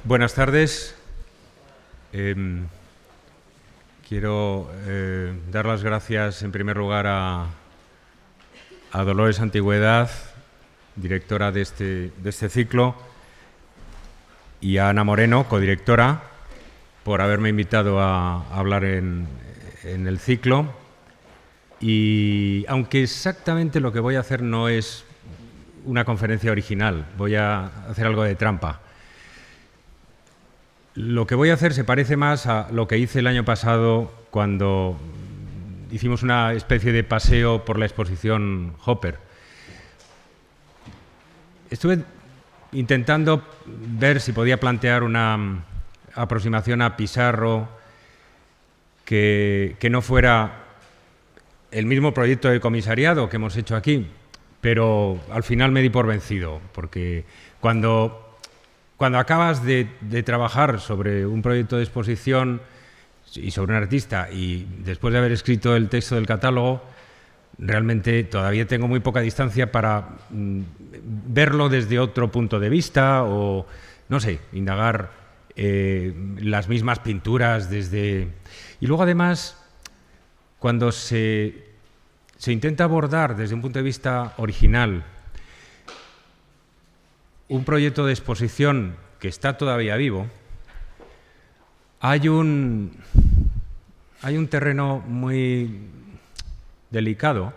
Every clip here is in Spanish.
Buenas tardes. Quiero dar las gracias en primer lugar a Dolores Antigüedad, directora de este ciclo, y a Ana Moreno, codirectora, por haberme invitado a hablar en el ciclo. Y aunque exactamente lo que voy a hacer no es una conferencia original, voy a hacer algo de trampa. Lo que voy a hacer se parece más a lo que hice el año pasado cuando hicimos una especie de paseo por la exposición Hopper. Estuve intentando ver si podía plantear una aproximación a Pissarro que no fuera el mismo proyecto de comisariado que hemos hecho aquí, pero al final me di por vencido, porque cuando acabas de trabajar sobre un proyecto de exposición y sobre un artista, y después de haber escrito el texto del catálogo, realmente todavía tengo muy poca distancia para verlo desde otro punto de vista o, no sé, indagar las mismas pinturas desde... Y luego, además, cuando se intenta abordar desde un punto de vista original un proyecto de exposición que está todavía vivo, hay un terreno muy delicado,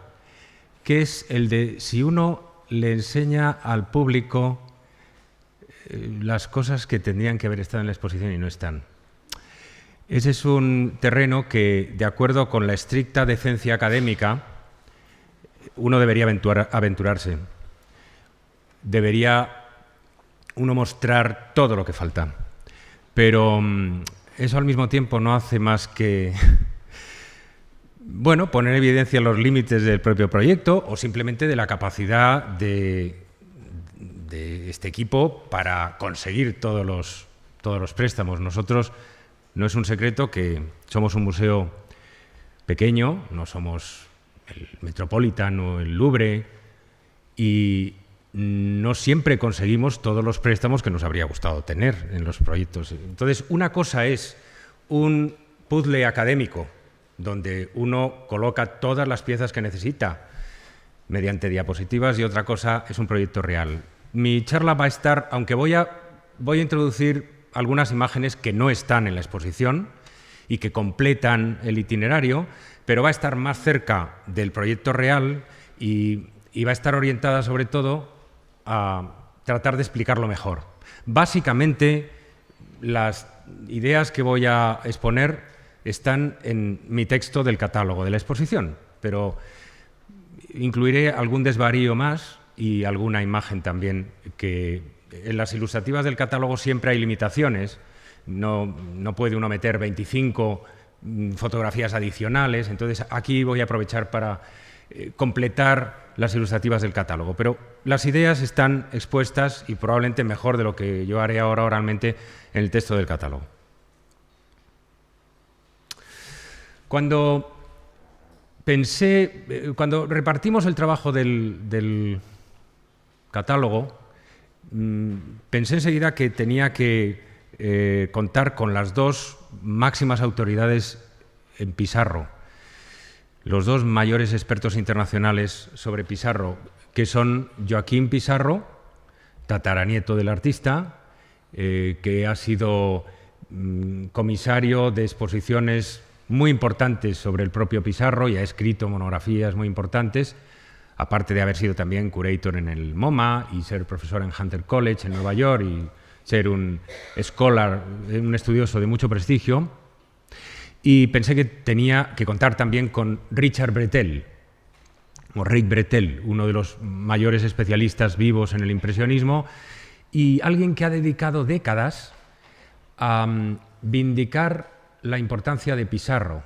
que es el de si uno le enseña al público las cosas que tendrían que haber estado en la exposición y no están. Ese es un terreno que, de acuerdo con la estricta decencia académica, uno debería aventurarse. Debería uno mostrar todo lo que falta. Pero eso al mismo tiempo no hace más que bueno, poner en evidencia los límites del propio proyecto o simplemente de la capacidad de este equipo para conseguir todos los préstamos. Nosotros, no es un secreto que somos un museo pequeño, no somos el Metropolitan o el Louvre, y no siempre conseguimos todos los préstamos que nos habría gustado tener en los proyectos. Entonces, una cosa es un puzzle académico, donde uno coloca todas las piezas que necesita mediante diapositivas, y otra cosa es un proyecto real. Mi charla va a estar, aunque voy a introducir algunas imágenes que no están en la exposición y que completan el itinerario, pero va a estar más cerca del proyecto real y va a estar orientada sobre todo a tratar de explicarlo mejor. Básicamente, las ideas que voy a exponer están en mi texto del catálogo de la exposición, pero incluiré algún desvarío más y alguna imagen también, que en las ilustrativas del catálogo siempre hay limitaciones. No puede uno meter 25 fotografías adicionales, entonces aquí voy a aprovechar para completar las ilustrativas del catálogo, pero las ideas están expuestas y probablemente mejor de lo que yo haré ahora oralmente en el texto del catálogo. Cuando repartimos el trabajo del catálogo, pensé enseguida que tenía que contar con las dos máximas autoridades en Pissarro, los dos mayores expertos internacionales sobre Pissarro, que son Joaquín Pissarro, tataranieto del artista, que ha sido comisario de exposiciones muy importantes sobre el propio Pissarro y ha escrito monografías muy importantes, aparte de haber sido también curator en el MoMA y ser profesor en Hunter College en Nueva York y ser un scholar, un estudioso de mucho prestigio. Y pensé que tenía que contar también con Richard Bretel, o Rick Bretel, uno de los mayores especialistas vivos en el impresionismo y alguien que ha dedicado décadas a vindicar la importancia de Pissarro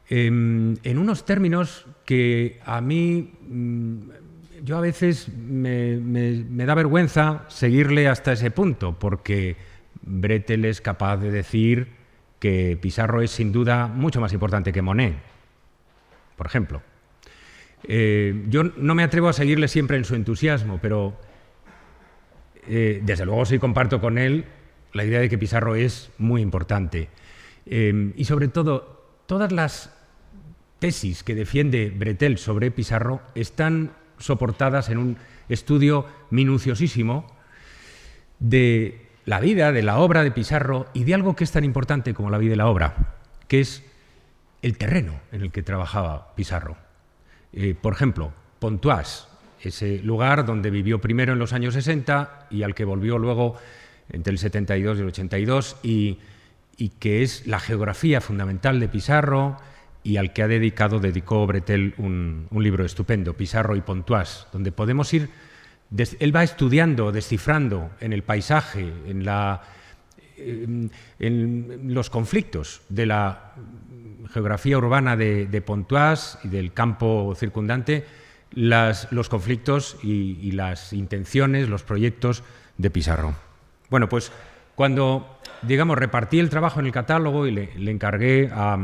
en unos términos que a mí, yo a veces me da vergüenza seguirle hasta ese punto, porque Bretel es capaz de decir que Pissarro es sin duda mucho más importante que Monet, por ejemplo. Yo no me atrevo a seguirle siempre en su entusiasmo, pero desde luego sí comparto con él la idea de que Pissarro es muy importante. Y sobre todo, todas las tesis que defiende Bretel sobre Pissarro están soportadas en un estudio minuciosísimo de la vida, de la obra de Pissarro y de algo que es tan importante como la vida y la obra, que es el terreno en el que trabajaba Pissarro. Por ejemplo, Pontoise, ese lugar donde vivió primero en los años 60 y al que volvió luego entre el 72 y el 82 y que es la geografía fundamental de Pissarro y al que dedicó Bretel un libro estupendo, Pissarro y Pontoise, donde podemos ir. Él va estudiando, descifrando en el paisaje, en los conflictos de la geografía urbana de Pontoise y del campo circundante, los conflictos y las intenciones, los proyectos de Pissarro. Bueno, pues cuando, digamos, repartí el trabajo en el catálogo y le encargué a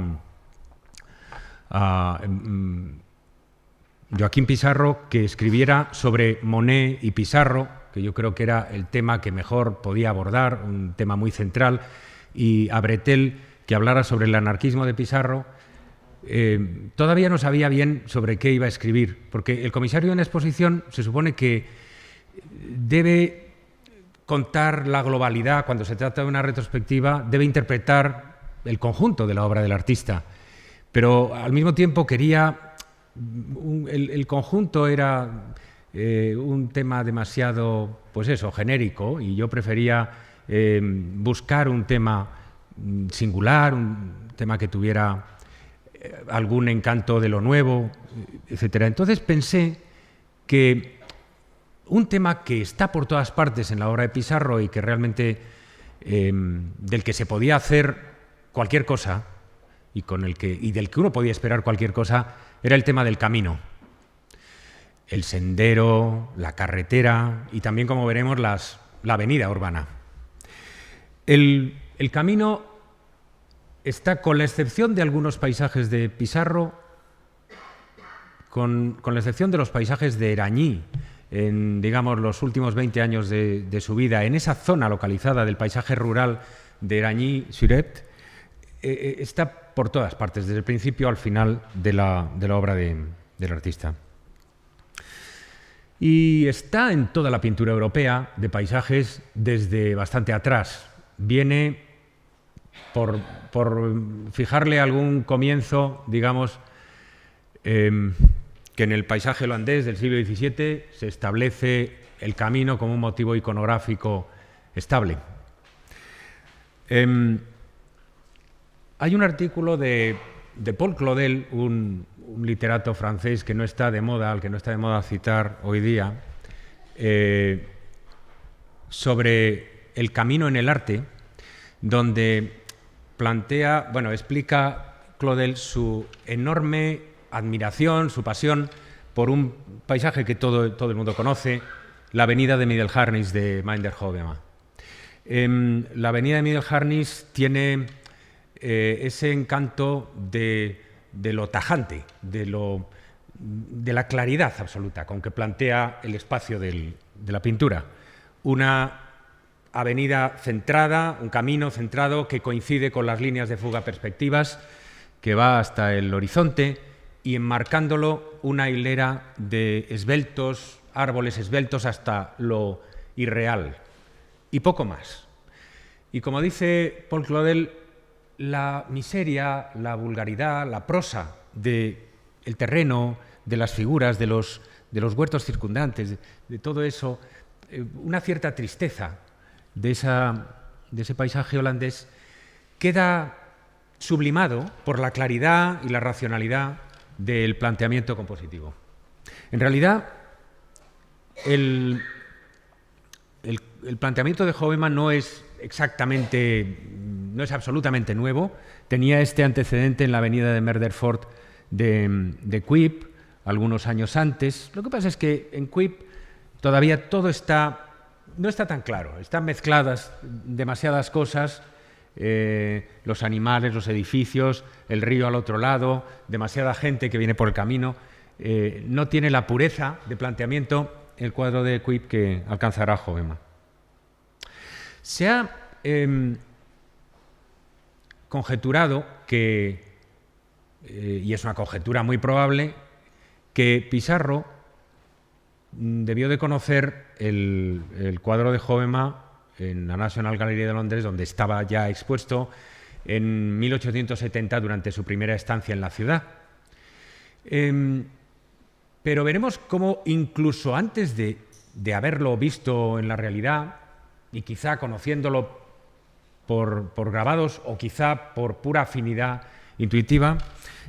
Joaquín Pissarro que escribiera sobre Monet y Pissarro, que yo creo que era el tema que mejor podía abordar, un tema muy central, y a Bretel que hablara sobre el anarquismo de Pissarro, todavía no sabía bien sobre qué iba a escribir, porque el comisario en exposición se supone que debe contar la globalidad, cuando se trata de una retrospectiva, debe interpretar el conjunto de la obra del artista, pero al mismo tiempo quería. El conjunto era un tema demasiado, pues eso, genérico, y yo prefería buscar un tema singular, un tema que tuviera algún encanto de lo nuevo, etcétera. Entonces pensé que un tema que está por todas partes en la obra de Pissarro y que realmente del que se podía hacer cualquier cosa y del que uno podía esperar cualquier cosa era el tema del camino, el sendero, la carretera y también, como veremos, la avenida urbana. El camino está, con la excepción de algunos paisajes de Pissarro, con la excepción de los paisajes de Éragny, en, digamos, los últimos 20 años de su vida, en esa zona localizada del paisaje rural de Éragny-sur-Epte, está por todas partes, desde el principio al final de la obra del artista. Y está en toda la pintura europea de paisajes desde bastante atrás. Viene, por fijarle algún comienzo, digamos, que en el paisaje holandés del siglo XVII se establece el camino como un motivo iconográfico estable. Hay un artículo de Paul Claudel, un literato francés que no está de moda, al que no está de moda citar hoy día, sobre el camino en el arte, donde explica Claudel su enorme admiración, su pasión por un paisaje que todo el mundo conoce, la avenida de Middelharnis de Minderhoven. La avenida de Middelharnis tiene ese encanto de lo tajante, de la claridad absoluta con que plantea el espacio de la pintura. Una avenida centrada, un camino centrado que coincide con las líneas de fuga perspectivas, que va hasta el horizonte y enmarcándolo una hilera de esbeltos, árboles esbeltos hasta lo irreal y poco más. Y como dice Paul Claudel, la miseria, la vulgaridad, la prosa del terreno, de las figuras, de los huertos circundantes, de todo eso, una cierta tristeza de ese paisaje holandés queda sublimado por la claridad y la racionalidad del planteamiento compositivo. En realidad, el planteamiento de Hoveman no es absolutamente nuevo. Tenía este antecedente en la avenida de Meerdervoort de Kuip, algunos años antes. Lo que pasa es que en Kuip todavía todo no está tan claro. Están mezcladas demasiadas cosas, los animales, los edificios, el río al otro lado, demasiada gente que viene por el camino. No tiene la pureza de planteamiento el cuadro de Kuip que alcanzará Hoveman. Se ha conjeturado que, y es una conjetura muy probable, que Pissarro debió de conocer el cuadro de Hobbema en la National Gallery de Londres, donde estaba ya expuesto en 1870 durante su primera estancia en la ciudad. Pero veremos cómo incluso antes de haberlo visto en la realidad y quizá conociéndolo por grabados o quizá por pura afinidad intuitiva,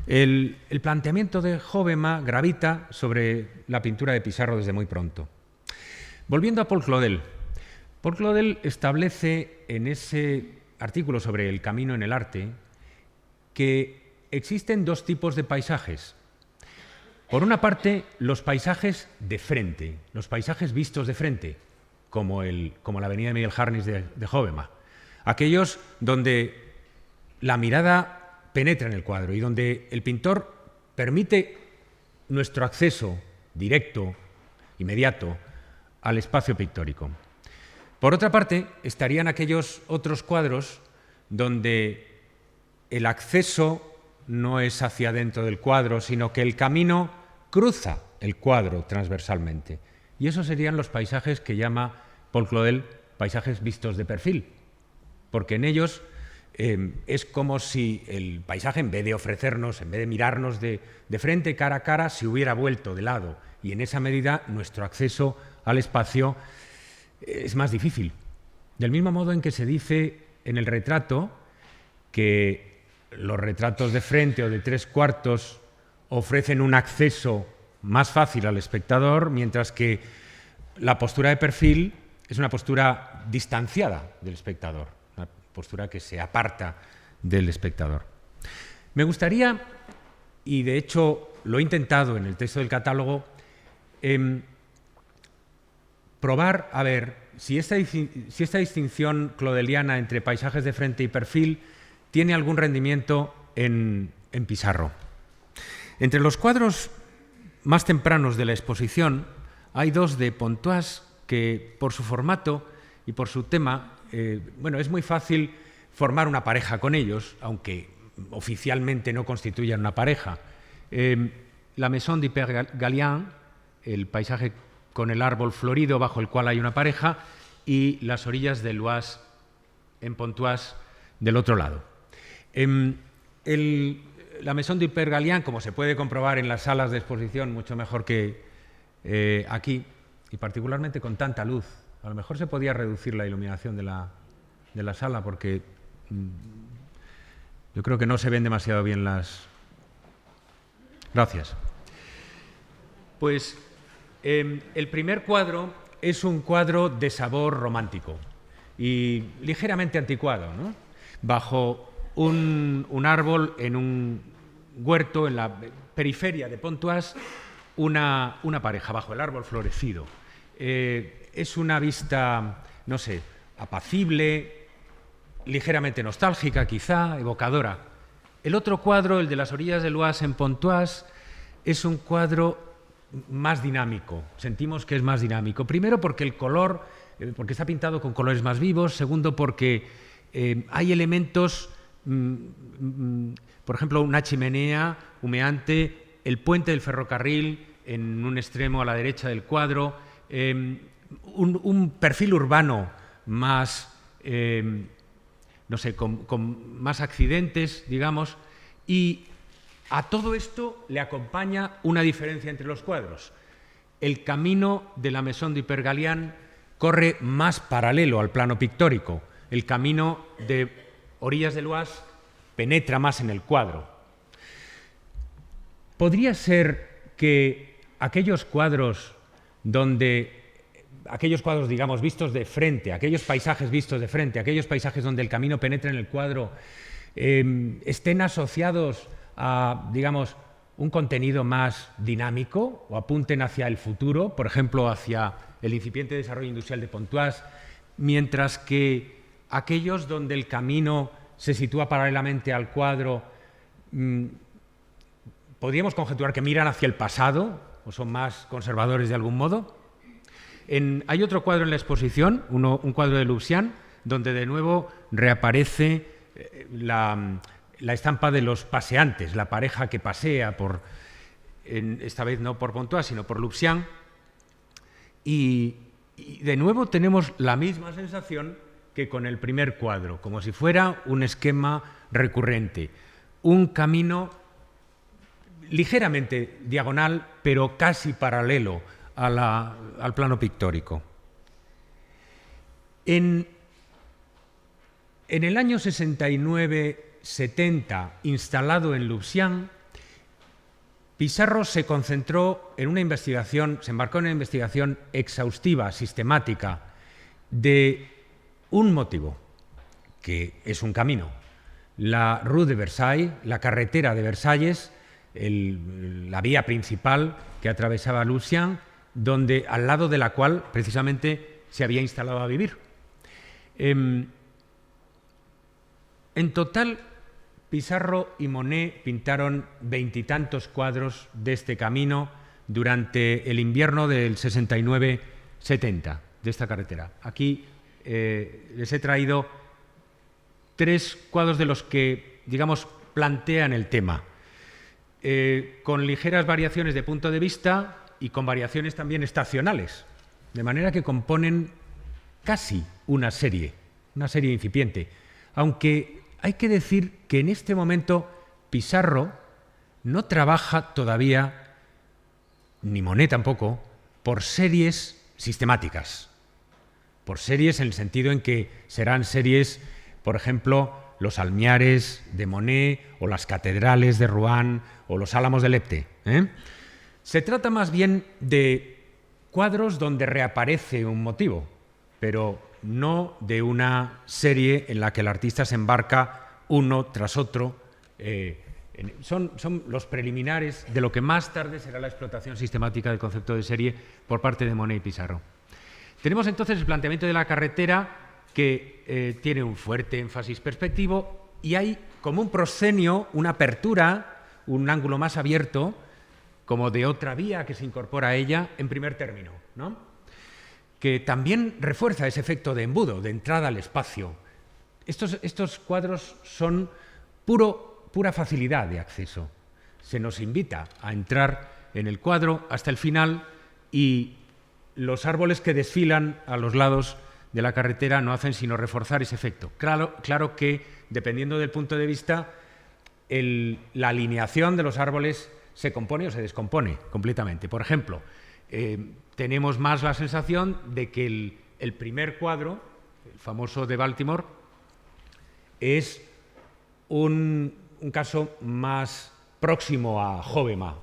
el planteamiento de Hobbema gravita sobre la pintura de Pissarro desde muy pronto. Volviendo a Paul Claudel. Paul Claudel establece en ese artículo sobre el camino en el arte que existen dos tipos de paisajes. Por una parte, los paisajes de frente, los paisajes vistos de frente, como la avenida de Miguel Harnis de Hobbema. Aquellos donde la mirada penetra en el cuadro y donde el pintor permite nuestro acceso directo, inmediato, al espacio pictórico. Por otra parte, estarían aquellos otros cuadros donde el acceso no es hacia dentro del cuadro, sino que el camino cruza el cuadro transversalmente. Y esos serían los paisajes que llama Paul Claudel paisajes vistos de perfil, porque en ellos es como si el paisaje, en vez de mirarnos de frente, cara a cara, se hubiera vuelto de lado. Y en esa medida nuestro acceso al espacio es más difícil. Del mismo modo en que se dice en el retrato que los retratos de frente o de 3/4 ofrecen un acceso más fácil al espectador, mientras que la postura de perfil es una postura distanciada del espectador, una postura que se aparta del espectador. Me gustaría, y de hecho lo he intentado en el texto del catálogo, probar a ver si esta distinción claudeliana entre paisajes de frente y perfil tiene algún rendimiento en Pissarro. Entre los cuadros más tempranos de la exposición hay dos de Pontoise que, por su formato y por su tema, es muy fácil formar una pareja con ellos, aunque oficialmente no constituyan una pareja. La Maison du Père Galien, el paisaje con el árbol florido bajo el cual hay una pareja, y las orillas de l'Oise en Pontoise del otro lado. La Maison du Père Galien, como se puede comprobar en las salas de exposición mucho mejor que aquí, y particularmente con tanta luz, a lo mejor se podía reducir la iluminación de la sala, porque yo creo que no se ven demasiado bien las... Gracias. Pues el primer cuadro es un cuadro de sabor romántico y ligeramente anticuado, ¿no? Bajo un árbol en un huerto en la periferia de Pontoise, una pareja bajo el árbol florecido. Es una vista, no sé, apacible, ligeramente nostálgica quizá, evocadora. El otro cuadro, el de las orillas de l'Oise en Pontoise, es un cuadro más dinámico. Sentimos que es más dinámico. Primero porque el color, porque está pintado con colores más vivos. Segundo porque hay elementos, por ejemplo, una chimenea humeante, el puente del ferrocarril en un extremo a la derecha del cuadro, un perfil urbano más, no sé, con más accidentes, digamos, y a todo esto le acompaña una diferencia entre los cuadros. El camino de la Maison du Père Galien corre más paralelo al plano pictórico. El camino de orillas de l'Oise penetra más en el cuadro. Podría ser que aquellos cuadros, digamos, vistos de frente, aquellos paisajes vistos de frente, aquellos paisajes donde el camino penetra en el cuadro, estén asociados a, digamos, un contenido más dinámico o apunten hacia el futuro, por ejemplo, hacia el incipiente desarrollo industrial de Pontoise, mientras que aquellos donde el camino se sitúa paralelamente al cuadro, podríamos conjeturar que miran hacia el pasado o son más conservadores de algún modo. Hay otro cuadro en la exposición, un cuadro de Lucian, donde de nuevo reaparece la estampa de los paseantes, la pareja que pasea esta vez no por Pontoise, sino por Louvciennes, y de nuevo tenemos la misma sensación que con el primer cuadro, como si fuera un esquema recurrente, un camino ligeramente diagonal, pero casi paralelo al plano pictórico. En el año 69-70, instalado en Louvciennes, Pissarro se concentró en una investigación, se embarcó en una investigación exhaustiva, sistemática, de un motivo, que es un camino. La Rue de Versailles, la carretera de Versalles, la vía principal que atravesaba Louvciennes, al lado de la cual precisamente se había instalado a vivir. En total, Pissarro y Monet pintaron 20 y tantos cuadros de este camino durante el invierno del 69-70, de esta carretera. Aquí les he traído 3 cuadros de los que, digamos, plantean el tema, con ligeras variaciones de punto de vista y con variaciones también estacionales, de manera que componen casi una serie incipiente, aunque hay que decir que en este momento Pissarro no trabaja todavía, ni Monet tampoco, por series sistemáticas, por series en el sentido en que serán series, por ejemplo, los Almiares de Monet o las catedrales de Rouen o los Álamos de Lepte. Se trata más bien de cuadros donde reaparece un motivo, pero no de una serie en la que el artista se embarca uno tras otro. Son los preliminares de lo que más tarde será la explotación sistemática del concepto de serie por parte de Monet y Pissarro. Tenemos entonces el planteamiento de la carretera, que tiene un fuerte énfasis perspectivo, y hay como un proscenio, una apertura, un ángulo más abierto, como de otra vía que se incorpora a ella en primer término, ¿no? Que también refuerza ese efecto de embudo, de entrada al espacio. Estos cuadros son pura facilidad de acceso. Se nos invita a entrar en el cuadro hasta el final, y los árboles que desfilan a los lados de la carretera no hacen sino reforzar ese efecto. Claro que, dependiendo del punto de vista, la alineación de los árboles se compone o se descompone completamente. Por ejemplo, tenemos más la sensación de que el primer cuadro, el famoso de Baltimore, es un caso más próximo a Hobbema.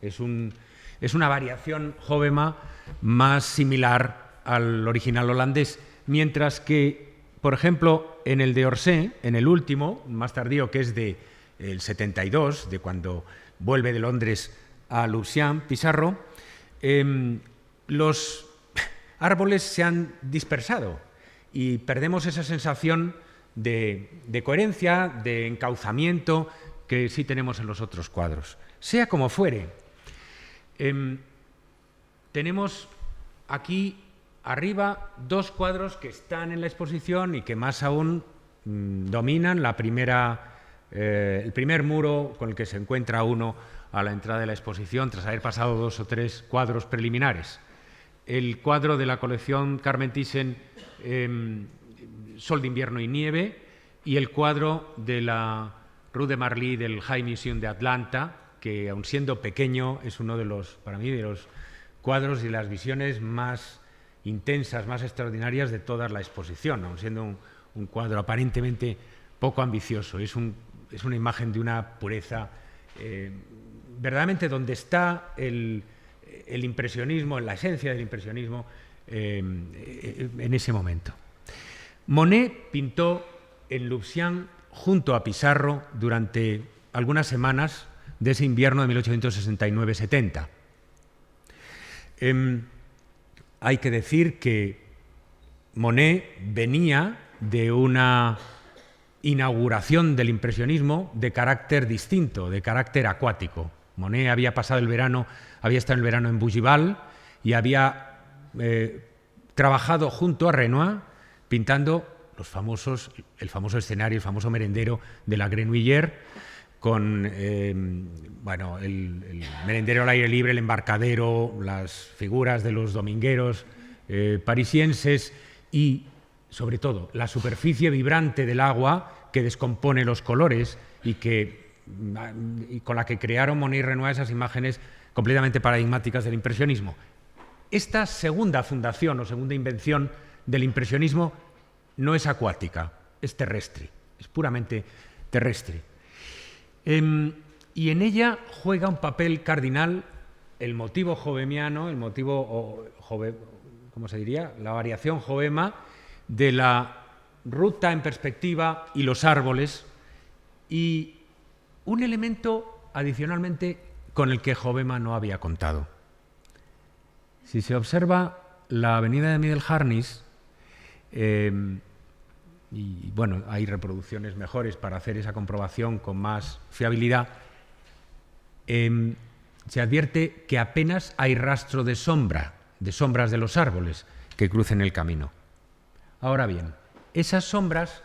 Es una variación Hobbema más similar al original holandés, mientras que, por ejemplo, en el de Orsay, en el último, más tardío, que es del 72, de cuando vuelve de Londres a Louvciennes, Pissarro, los árboles se han dispersado y perdemos esa sensación de coherencia, de encauzamiento que sí tenemos en los otros cuadros. Sea como fuere, tenemos aquí arriba 2 cuadros que están en la exposición y que más aún dominan el primer muro con el que se encuentra uno a la entrada de la exposición, tras haber pasado 2 o 3 cuadros preliminares. El cuadro de la colección Carmen Thyssen, Sol de invierno y nieve, y el cuadro de la Rue de Marly del High Museum de Atlanta, que, aun siendo pequeño, es uno de los, para mí, de los cuadros y las visiones más intensas, más extraordinarias de toda la exposición, aun siendo un cuadro aparentemente poco ambicioso. Es una imagen de una pureza, verdaderamente donde está el impresionismo, la esencia del impresionismo en ese momento. Monet pintó en Louvciennes junto a Pissarro durante algunas semanas de ese invierno de 1869-70. Hay que decir que Monet venía de una inauguración del impresionismo de carácter distinto, de carácter acuático. Monet había estado el verano en Bougival y había trabajado junto a Renoir pintando el famoso escenario, el famoso merendero de la Grenouillère, con el merendero al aire libre, el embarcadero, las figuras de los domingueros parisienses y, sobre todo, la superficie vibrante del agua que descompone los colores y con la que crearon Monet y Renoir esas imágenes completamente paradigmáticas del impresionismo. Esta segunda fundación o segunda invención del impresionismo no es acuática, es terrestre, es puramente terrestre. Y en ella juega un papel cardinal el motivo jovemiano, el motivo, ¿cómo se diría? La variación jovema de la ruta en perspectiva y los árboles, y un elemento adicionalmente con el que Jovema no había contado. Si se observa la avenida de Middelharnis, y bueno, hay reproducciones mejores para hacer esa comprobación con más fiabilidad, se advierte que apenas hay rastro de sombras de los árboles que crucen el camino. Ahora bien, esas sombras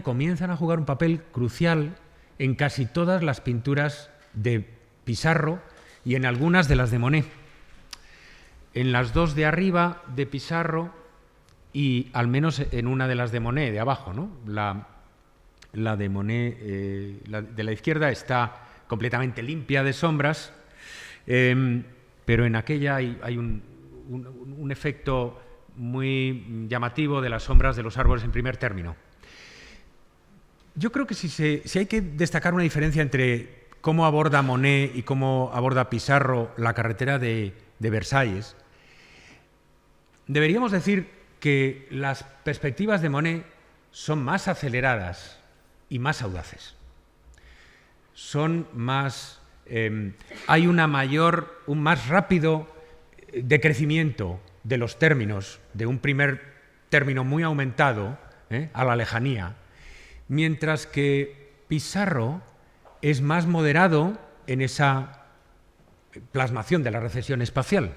comienzan a jugar un papel crucial en casi todas las pinturas de Pissarro y en algunas de las de Monet. En las dos de arriba de Pissarro y al menos en una de las de Monet, de abajo, ¿no? La de Monet, la de la izquierda, está completamente limpia de sombras, pero en aquella hay un efecto muy llamativo de las sombras de los árboles en primer término. Yo creo que si hay que destacar una diferencia entre cómo aborda Monet y cómo aborda Pissarro la carretera de Versalles, deberíamos decir que las perspectivas de Monet son más aceleradas y más audaces. Son más... hay un más rápido decrecimiento de los términos, de un primer término muy aumentado a la lejanía, mientras que Pissarro es más moderado en esa plasmación de la recesión espacial.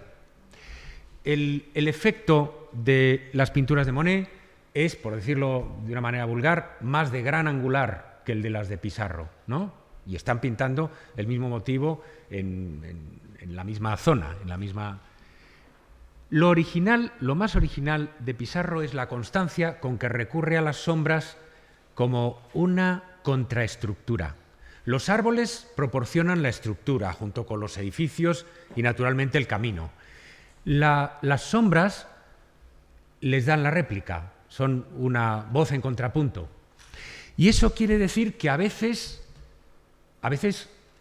El efecto de las pinturas de Monet es, por decirlo de una manera vulgar, más de gran angular que el de las de Pissarro, ¿no? Y están pintando el mismo motivo en la misma zona, en la misma... Lo más original de Pissarro es la constancia con que recurre a las sombras como una contraestructura. Los árboles proporcionan la estructura junto con los edificios y naturalmente el camino. Las sombras les dan la réplica, son una voz en contrapunto. Y eso quiere decir que a veces,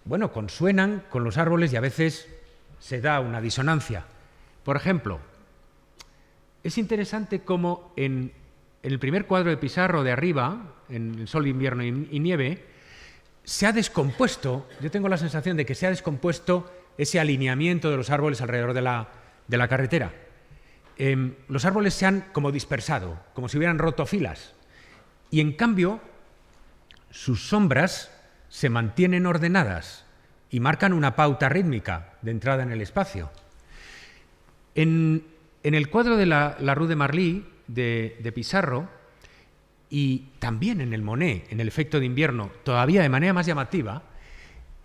bueno, consuenan con los árboles y a veces se da una disonancia. Por ejemplo, es interesante cómo en el primer cuadro de Pissarro de arriba, en El sol, invierno y nieve, se ha descompuesto, yo tengo la sensación de que se ha descompuesto ese alineamiento de los árboles alrededor de la carretera. Los árboles se han como dispersado, como si hubieran roto filas. Y en cambio, sus sombras se mantienen ordenadas y marcan una pauta rítmica de entrada en el espacio. En el cuadro de la Rue de Marly de Pissarro, y también en el Monet, en el efecto de invierno, todavía de manera más llamativa,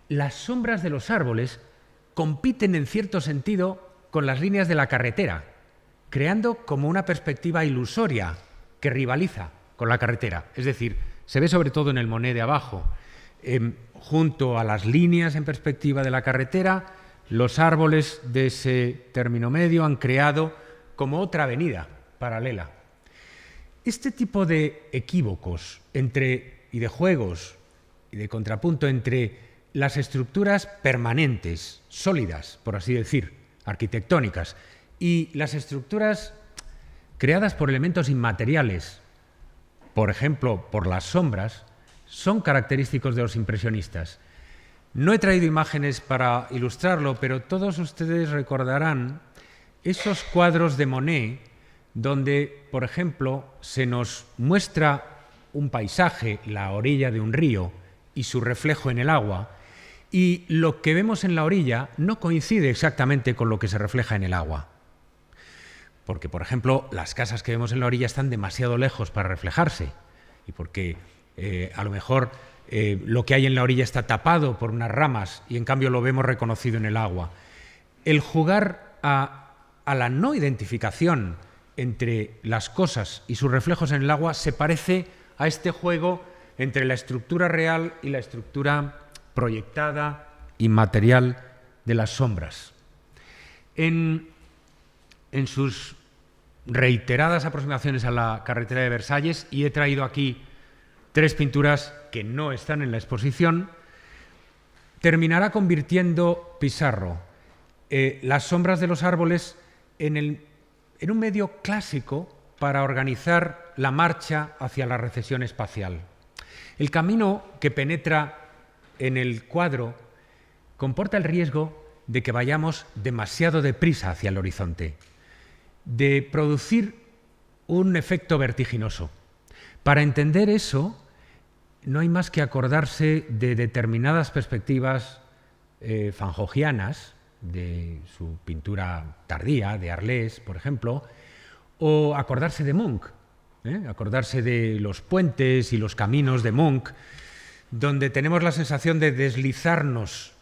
las sombras de los árboles compiten en cierto sentido con las líneas de la carretera, creando como una perspectiva ilusoria que rivaliza con la carretera. Es decir, se ve sobre todo en el Monet de abajo, junto a las líneas en perspectiva de la carretera, los árboles de ese término medio han creado como otra avenida paralela. Este tipo de equívocos y de juegos y de contrapunto entre las estructuras permanentes, sólidas, por así decir, arquitectónicas, y las estructuras creadas por elementos inmateriales, por ejemplo, por las sombras, son característicos de los impresionistas. No he traído imágenes para ilustrarlo, pero todos ustedes recordarán esos cuadros de Monet donde, por ejemplo, se nos muestra un paisaje, la orilla de un río y su reflejo en el agua, y lo que vemos en la orilla no coincide exactamente con lo que se refleja en el agua. porque, por ejemplo, las casas que vemos en la orilla están demasiado lejos para reflejarse y porque a lo mejor lo que hay en la orilla está tapado por unas ramas y en cambio lo vemos reconocido en el agua. El jugar a la no identificación entre las cosas y sus reflejos en el agua se parece a este juego entre la estructura real y la estructura proyectada, inmaterial, de las sombras. En sus reiteradas aproximaciones a la carretera de Versalles, y he traído aquí 3 pinturas que no están en la exposición, terminará convirtiendo Pissarro las sombras de los árboles en un medio clásico para organizar la marcha hacia la recesión espacial. El camino que penetra en el cuadro comporta el riesgo de que vayamos demasiado deprisa hacia el horizonte, de producir un efecto vertiginoso. Para entender eso, no hay más que acordarse de determinadas perspectivas vangogianas, de su pintura tardía, de Arles, por ejemplo, o acordarse de Munch, acordarse de los puentes y los caminos de Munch, donde tenemos la sensación de deslizarnos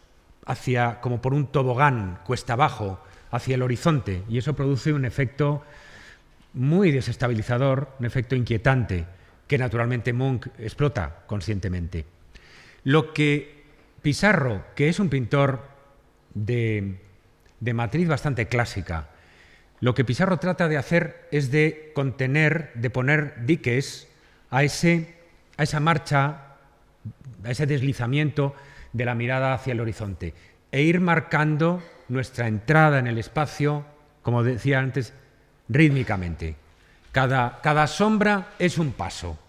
hacia, como por un tobogán, cuesta abajo, hacia el horizonte, y eso produce un efecto muy desestabilizador, un efecto inquietante, que naturalmente Munch explota conscientemente. Lo que Pissarro, que es un pintor de matriz bastante clásica, lo que Pissarro trata de hacer es de contener, de poner diques a esa marcha, a ese deslizamiento de la mirada hacia el horizonte e ir marcando nuestra entrada en el espacio, como decía antes, rítmicamente. Cada sombra es un paso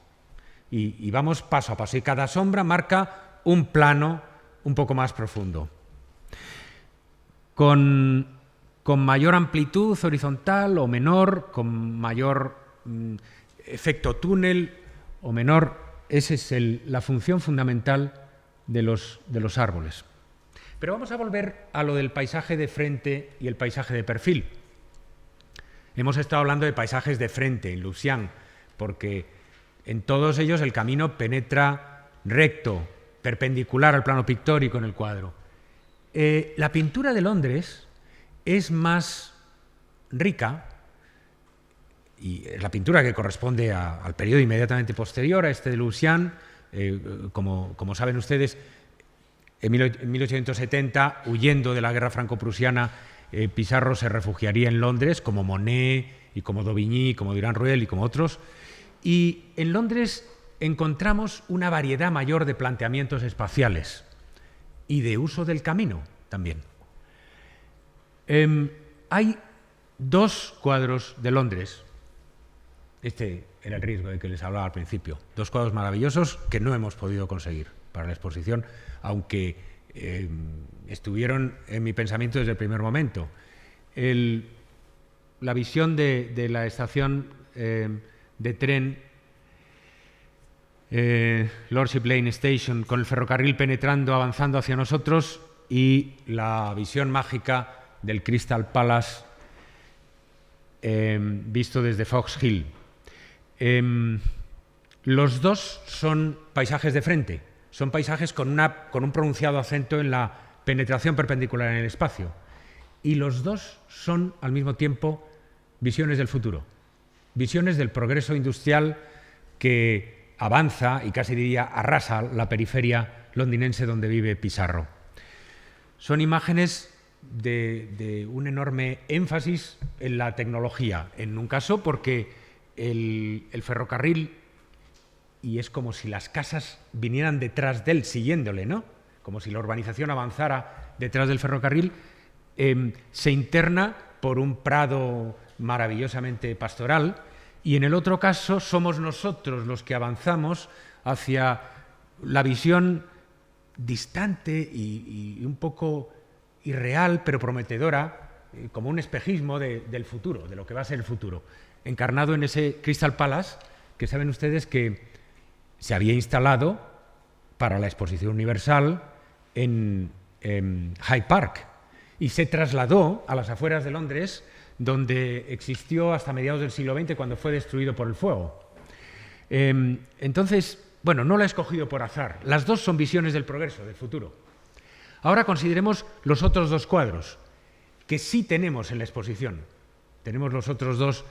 y vamos paso a paso y cada sombra marca un plano un poco más profundo. Con mayor amplitud horizontal o menor, con mayor efecto túnel o menor, esa es la función fundamental de los árboles. Pero vamos a volver a lo del paisaje de frente y el paisaje de perfil. Hemos estado hablando de paisajes de frente en Lucian, porque en todos ellos el camino penetra recto, perpendicular al plano pictórico en el cuadro. La pintura de Londres es más rica, y es la pintura que corresponde al periodo inmediatamente posterior a este de Lucian. Como saben ustedes, en 1870, huyendo de la guerra franco-prusiana, Pissarro se refugiaría en Londres, como Monet y como Daubigny, como Durand-Ruel y como otros. Y en Londres encontramos una variedad mayor de planteamientos espaciales y de uso del camino también. Hay 2 cuadros de Londres. Este era el riesgo de que les hablaba al principio. 2 cuadros maravillosos que no hemos podido conseguir para la exposición, aunque estuvieron en mi pensamiento desde el primer momento. La visión de la estación de tren Lordship Lane Station, con el ferrocarril penetrando, avanzando hacia nosotros, y la visión mágica del Crystal Palace visto desde Fox Hill. Los 2 son paisajes de frente, son paisajes con un pronunciado acento en la penetración perpendicular en el espacio, y los 2 son al mismo tiempo visiones del futuro, visiones del progreso industrial que avanza y casi diría arrasa la periferia londinense donde vive Pissarro. Son imágenes de un enorme énfasis en la tecnología, en un caso porque el ferrocarril, y es como si las casas vinieran detrás de él siguiéndole, ¿no? Como si la urbanización avanzara detrás del ferrocarril, se interna por un prado maravillosamente pastoral, y en el otro caso somos nosotros los que avanzamos hacia la visión distante y un poco irreal, pero prometedora, como un espejismo del futuro, de lo que va a ser el futuro, encarnado en ese Crystal Palace, que saben ustedes que se había instalado para la Exposición Universal en Hyde Park, y se trasladó a las afueras de Londres donde existió hasta mediados del siglo XX, cuando fue destruido por el fuego. Entonces, bueno, no la he escogido por azar. Las dos son visiones del progreso, del futuro. Ahora consideremos los otros dos cuadros, que sí tenemos en la exposición. Tenemos los otros dos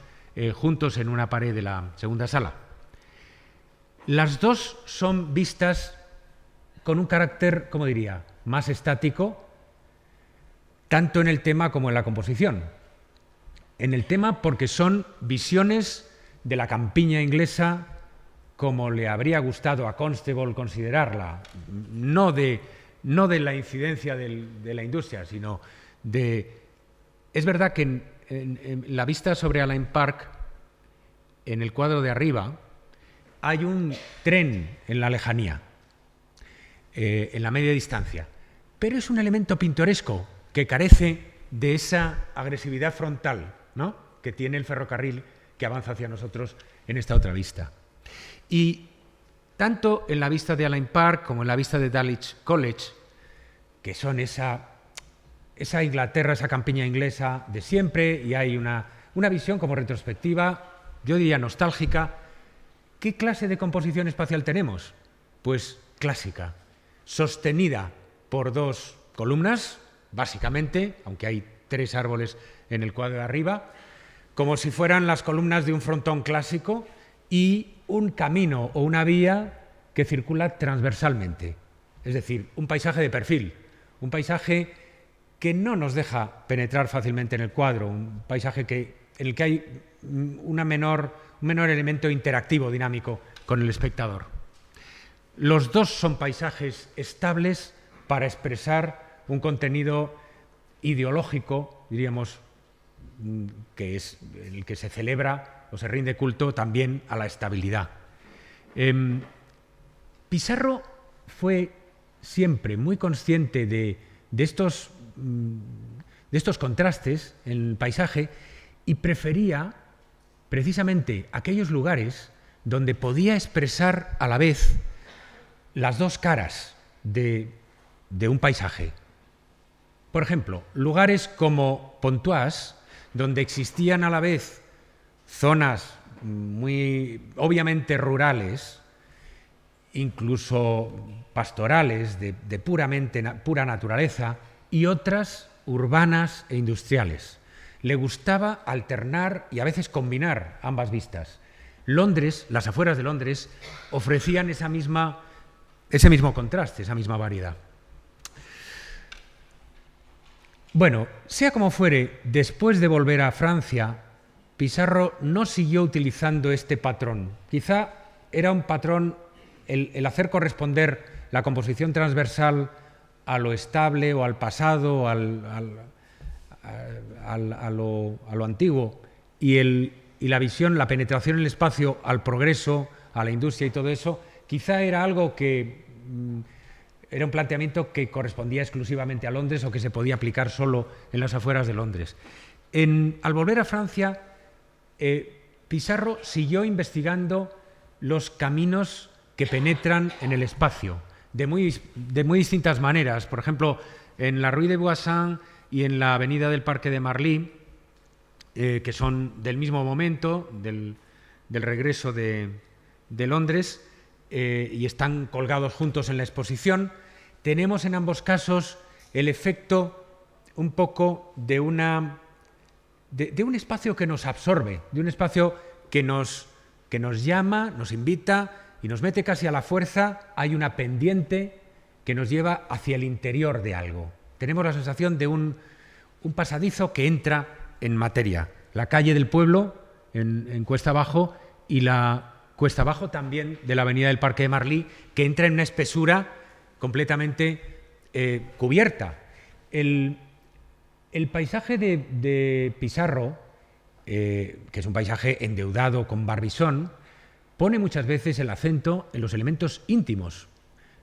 juntos en una pared de la segunda sala. Las dos son vistas con un carácter, ¿cómo diría?, más estático, tanto en el tema como en la composición. En el tema porque son visiones de la campiña inglesa como le habría gustado a Constable considerarla, no de la incidencia de la industria, sino de... Es verdad que en la vista sobre Alain Park, en el cuadro de arriba, hay un tren en la lejanía, en la media distancia, pero es un elemento pintoresco que carece de esa agresividad frontal, ¿no?, que tiene el ferrocarril que avanza hacia nosotros en esta otra vista. Y tanto en la vista de Alain Park como en la vista de Dulwich College, que son esa Inglaterra, esa campiña inglesa de siempre, y hay una visión como retrospectiva, yo diría nostálgica. ¿Qué clase de composición espacial tenemos? Pues clásica, sostenida por dos columnas, básicamente, aunque hay tres árboles en el cuadro de arriba, como si fueran las columnas de un frontón clásico, y un camino o una vía que circula transversalmente. Es decir, un paisaje de perfil, un paisaje que no nos deja penetrar fácilmente en el cuadro, un paisaje en el que hay un menor elemento interactivo, dinámico con el espectador. Los dos son paisajes estables para expresar un contenido ideológico, diríamos, que es el que se celebra o se rinde culto también a la estabilidad. Pissarro fue siempre muy consciente de estos contrastes en el paisaje y prefería precisamente aquellos lugares donde podía expresar a la vez las dos caras de un paisaje. Por ejemplo, lugares como Pontoise, donde existían a la vez zonas muy obviamente rurales, incluso pastorales, de pura naturaleza, y otras urbanas e industriales. Le gustaba alternar y a veces combinar ambas vistas. Londres, las afueras de Londres, ofrecían ese mismo contraste, esa misma variedad. Bueno, sea como fuere, después de volver a Francia, Pissarro no siguió utilizando este patrón. Quizá era un patrón el hacer corresponder la composición transversal a lo estable o al pasado, a lo antiguo, y la visión, la penetración en el espacio al progreso, a la industria y todo eso, quizá era algo que era un planteamiento que correspondía exclusivamente a Londres o que se podía aplicar solo en las afueras de Londres. Al volver a Francia, Pissarro siguió investigando los caminos que penetran en el espacio de muy distintas maneras. Por ejemplo, en la Rue de Boissin y en la avenida del Parque de Marly, que son del mismo momento, del regreso de Londres, y están colgados juntos en la exposición, tenemos en ambos casos el efecto un poco de un espacio que nos absorbe, de un espacio que nos llama, nos invita y nos mete casi a la fuerza. Hay una pendiente que nos lleva hacia el interior de algo. Tenemos la sensación de un pasadizo que entra en materia. La calle del pueblo en Cuesta Abajo y la Cuesta Abajo también de la avenida del Parque de Marly, que entra en una espesura completamente cubierta. El paisaje de Pissarro, que es un paisaje endeudado con Barbizon, pone muchas veces el acento en los elementos íntimos,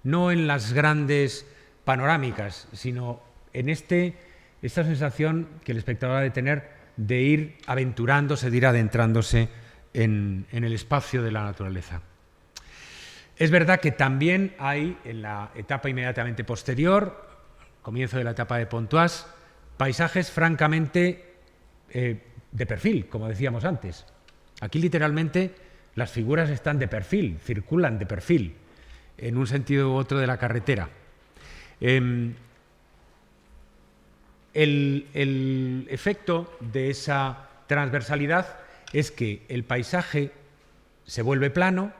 no en las grandes panorámicas, sino en esta sensación que el espectador ha de tener de ir aventurándose, de ir adentrándose en el espacio de la naturaleza. Es verdad que también hay, en la etapa inmediatamente posterior, comienzo de la etapa de Pontoise, paisajes francamente de perfil, como decíamos antes. Aquí literalmente las figuras están de perfil, circulan de perfil, en un sentido u otro de la carretera. El efecto de esa transversalidad es que el paisaje se vuelve plano,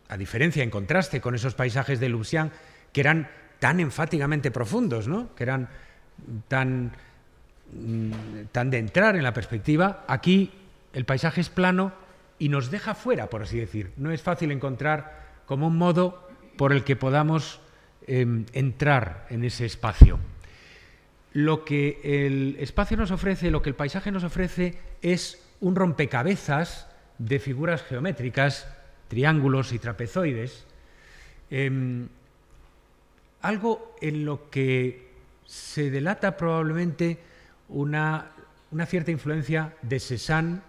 a diferencia, en contraste con esos paisajes de Lucian que eran tan enfáticamente profundos, ¿no? Que eran tan de entrar en la perspectiva. Aquí el paisaje es plano y nos deja fuera, por así decir. No es fácil encontrar como un modo por el que podamos entrar en ese espacio. Lo que el espacio nos ofrece, lo que el paisaje nos ofrece, es un rompecabezas de figuras geométricas, triángulos y trapezoides, algo en lo que se delata probablemente una cierta influencia de Cézanne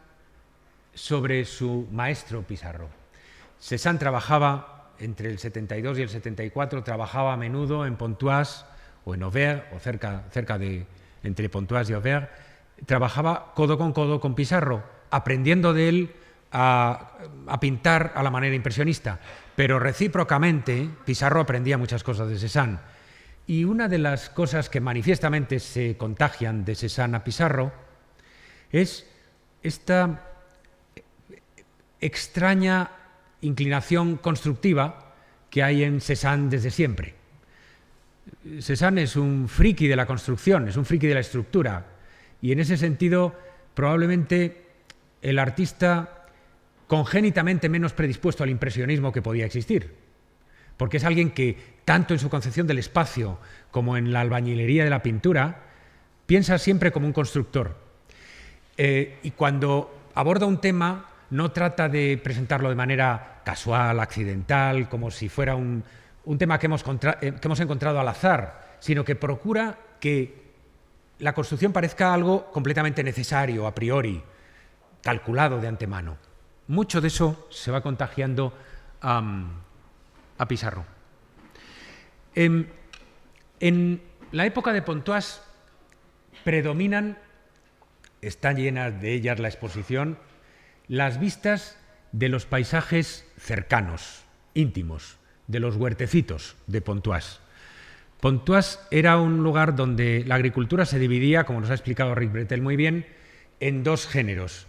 sobre su maestro Pissarro. Cézanne trabajaba entre el 72 y el 74, trabajaba a menudo en Pontoise o en Auvergne, o cerca de entre Pontoise y Auvergne, trabajaba codo con Pissarro, aprendiendo de él a pintar a la manera impresionista, pero recíprocamente Pissarro aprendía muchas cosas de Cézanne. Y una de las cosas que manifiestamente se contagian de Cézanne a Pissarro es esta extraña inclinación constructiva que hay en Cézanne desde siempre. Cézanne es un friki de la construcción, es un friki de la estructura, y en ese sentido probablemente el artista congénitamente menos predispuesto al impresionismo que podía existir, porque es alguien que, tanto en su concepción del espacio como en la albañilería de la pintura, piensa siempre como un constructor. Y cuando aborda un tema, no trata de presentarlo de manera casual, accidental, como si fuera un tema que hemos encontrado al azar, sino que procura que la construcción parezca algo completamente necesario, a priori, calculado de antemano. Mucho de eso se va contagiando a Pissarro. En la época de Pontoise predominan, está llena de ellas la exposición, las vistas de los paisajes cercanos, íntimos, de los huertecitos de Pontoise. Pontoise era un lugar donde la agricultura se dividía, como nos ha explicado Rick Bretel muy bien, en dos géneros.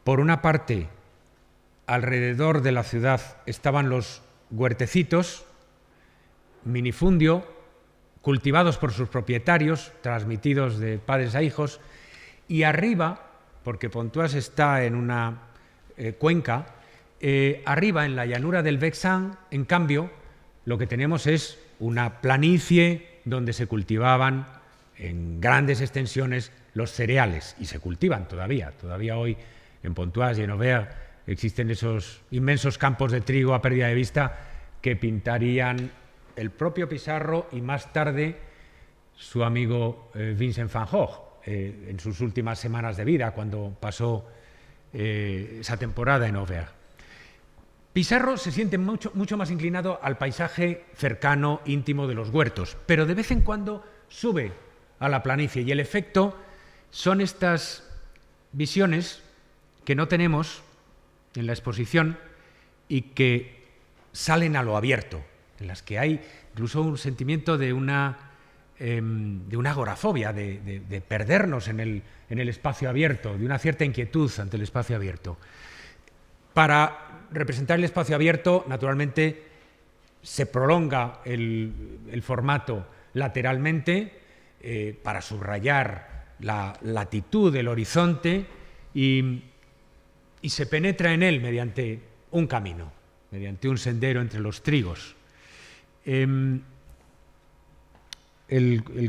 Por una parte, alrededor de la ciudad estaban los huertecitos, minifundio, cultivados por sus propietarios, transmitidos de padres a hijos, y arriba, porque Pontoise está en una cuenca, arriba en la llanura del Vexin, en cambio, lo que tenemos es una planicie donde se cultivaban en grandes extensiones los cereales, y se cultivan todavía hoy en Pontoise y en Auvergne existen esos inmensos campos de trigo a pérdida de vista que pintarían el propio Pissarro y más tarde su amigo Vincent van Gogh en sus últimas semanas de vida, cuando pasó esa temporada en Auvergne. Pissarro se siente mucho más inclinado al paisaje cercano, íntimo de los huertos, pero de vez en cuando sube a la planicie, y el efecto son estas visiones que no tenemos en la exposición y que salen a lo abierto, en las que hay incluso un sentimiento de una agorafobia, de perdernos en el espacio abierto, de una cierta inquietud ante el espacio abierto. Para representar el espacio abierto, naturalmente, se prolonga el formato lateralmente para subrayar la latitud del horizonte y se penetra en él mediante un camino, mediante un sendero entre los trigos. El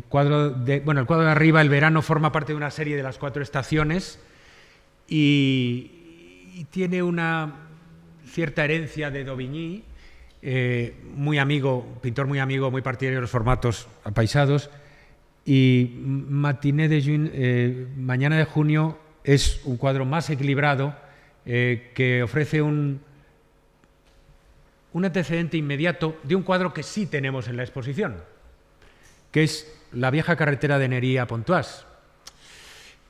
cuadro de arriba, el verano, forma parte de una serie de las 4 estaciones y tiene una cierta herencia de Daubigny, pintor muy amigo, muy partidario de los formatos apaisados, y Matinée de Juin, Mañana de Junio, es un cuadro más equilibrado que ofrece un antecedente inmediato de un cuadro que sí tenemos en la exposición, que es la vieja carretera de Nery a Pontoise,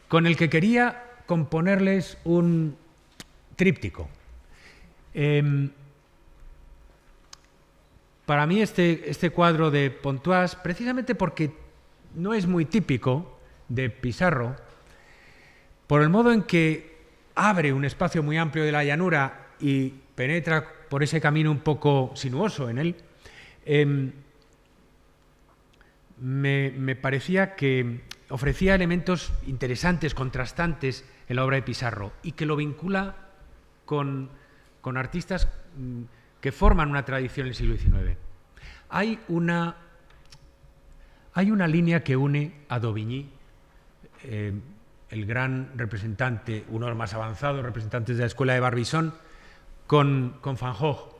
con el que quería con ponerles un tríptico. Para mí este cuadro de Pontoise, precisamente porque no es muy típico de Pissarro, por el modo en que abre un espacio muy amplio de la llanura y penetra por ese camino un poco sinuoso en él, me parecía que ofrecía elementos interesantes, contrastantes en la obra de Pissarro y que lo vincula con artistas que forman una tradición en el siglo XIX. Hay una línea que une a Daubigny, el gran representante, uno de los más avanzados representantes de la escuela de Barbizon, con Van Gogh.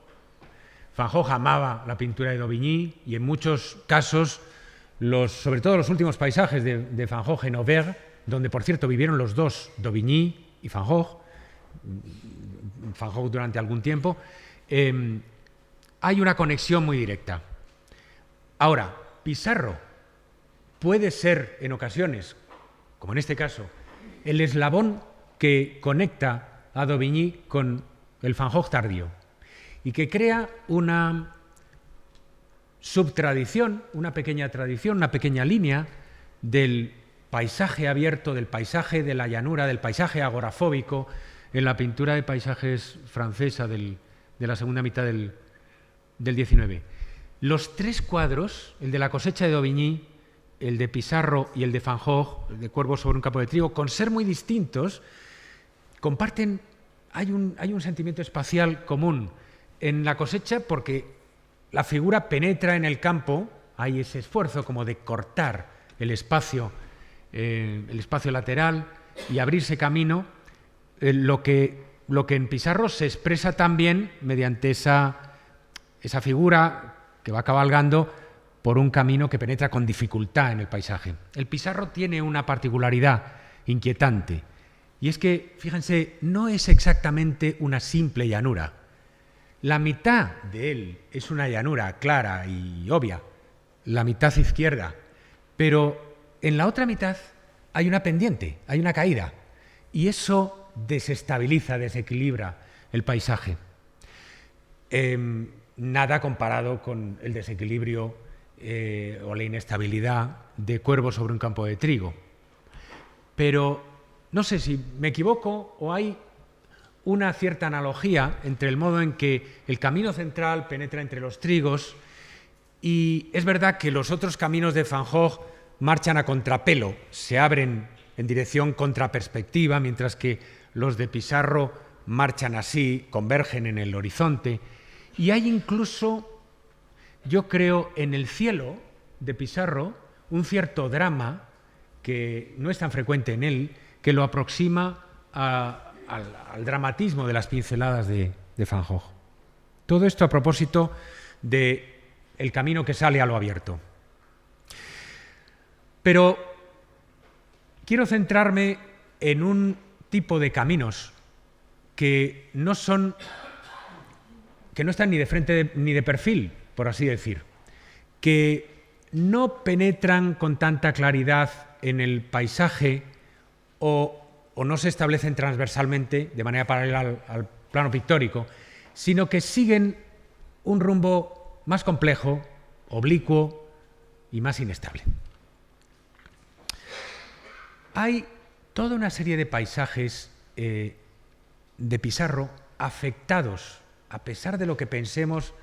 Van Gogh amaba la pintura de Daubigny y en muchos casos, sobre todo los últimos paisajes de Van Gogh en Auvergne, donde por cierto vivieron los dos, Daubigny y Van Gogh durante algún tiempo, hay una conexión muy directa. Ahora, Pissarro puede ser en ocasiones, como en este caso, el eslabón que conecta a Daubigny con el Van Gogh tardío y que crea una subtradición, una pequeña tradición, una pequeña línea del paisaje abierto, del paisaje de la llanura, del paisaje agorafóbico en la pintura de paisajes francesa de la segunda mitad del XIX. Los tres cuadros, el de la cosecha de Daubigny, el de Pissarro y el de Van Gogh, el de Cuervos sobre un campo de trigo, con ser muy distintos, comparten, hay un sentimiento espacial común. En la cosecha, porque la figura penetra en el campo, hay ese esfuerzo como de cortar el espacio lateral y abrirse camino, lo que en Pissarro se expresa también mediante esa figura que va cabalgando por un camino que penetra con dificultad en el paisaje. El Pissarro tiene una particularidad inquietante, y es que, fíjense, no es exactamente una simple llanura. La mitad de él es una llanura clara y obvia, la mitad izquierda, pero en la otra mitad hay una pendiente, hay una caída, y eso desestabiliza, desequilibra el paisaje. Nada comparado con el desequilibrio o la inestabilidad de Cuervos sobre un campo de trigo. Pero no sé si me equivoco o hay una cierta analogía entre el modo en que el camino central penetra entre los trigos y es verdad que los otros caminos de Van Gogh marchan a contrapelo, se abren en dirección contraperspectiva, mientras que los de Pissarro marchan así, convergen en el horizonte. Y hay incluso, yo creo, en el cielo de Pissarro un cierto drama que no es tan frecuente en él, que lo aproxima al dramatismo de las pinceladas de Van Gogh. Todo esto a propósito del camino que sale a lo abierto. Pero quiero centrarme en un tipo de caminos que no están ni de frente ni de perfil, por así decir, que no penetran con tanta claridad en el paisaje o no se establecen transversalmente de manera paralela al plano pictórico, sino que siguen un rumbo más complejo, oblicuo y más inestable. Hay toda una serie de paisajes de Pissarro afectados, a pesar de lo que pensemos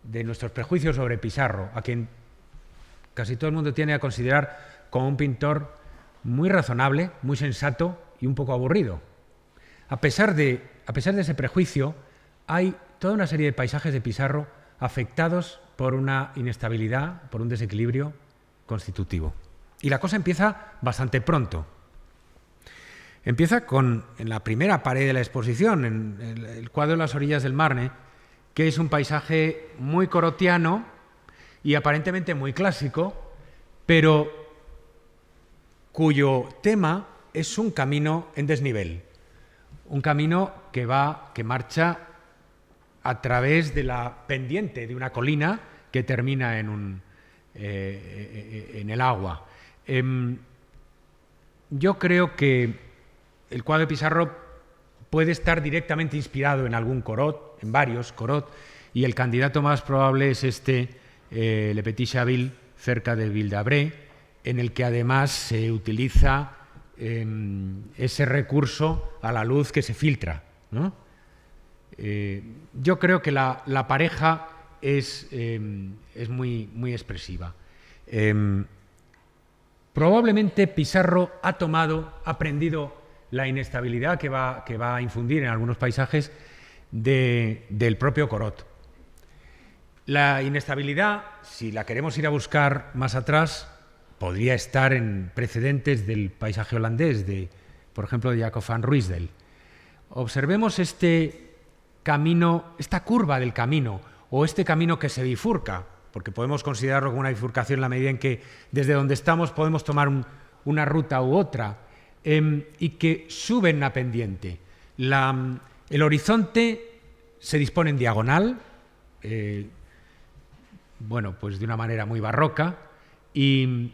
de nuestros prejuicios sobre Pissarro, a quien casi todo el mundo tiene a considerar como un pintor muy razonable, muy sensato y un poco aburrido. A pesar de ese prejuicio, hay toda una serie de paisajes de Pissarro afectados por una inestabilidad, por un desequilibrio constitutivo. Y la cosa empieza bastante pronto. Empieza en la primera pared de la exposición, en el cuadro de las orillas del Marne, que es un paisaje muy corotiano y aparentemente muy clásico, pero cuyo tema es un camino en desnivel, un camino que marcha a través de la pendiente de una colina que termina en el agua. Yo creo que el cuadro de Pissarro puede estar directamente inspirado en algún Corot, en varios Corot, y el candidato más probable es Le Petit Chaville, cerca de Ville-d'Avray, en el que además se utiliza ese recurso a la luz que se filtra, ¿no? Yo creo que la pareja es muy, muy expresiva. Probablemente Pissarro ha aprendido la inestabilidad que va a infundir en algunos paisajes del propio Corot. La inestabilidad, si la queremos ir a buscar más atrás, podría estar en precedentes del paisaje holandés, por ejemplo, de Jacob van Ruysdael. Observemos este camino, esta curva del camino, o este camino que se bifurca, porque podemos considerarlo como una bifurcación en la medida en que desde donde estamos podemos tomar una ruta u otra, y que sube en una pendiente. El horizonte se dispone en diagonal, bueno, pues de una manera muy barroca, y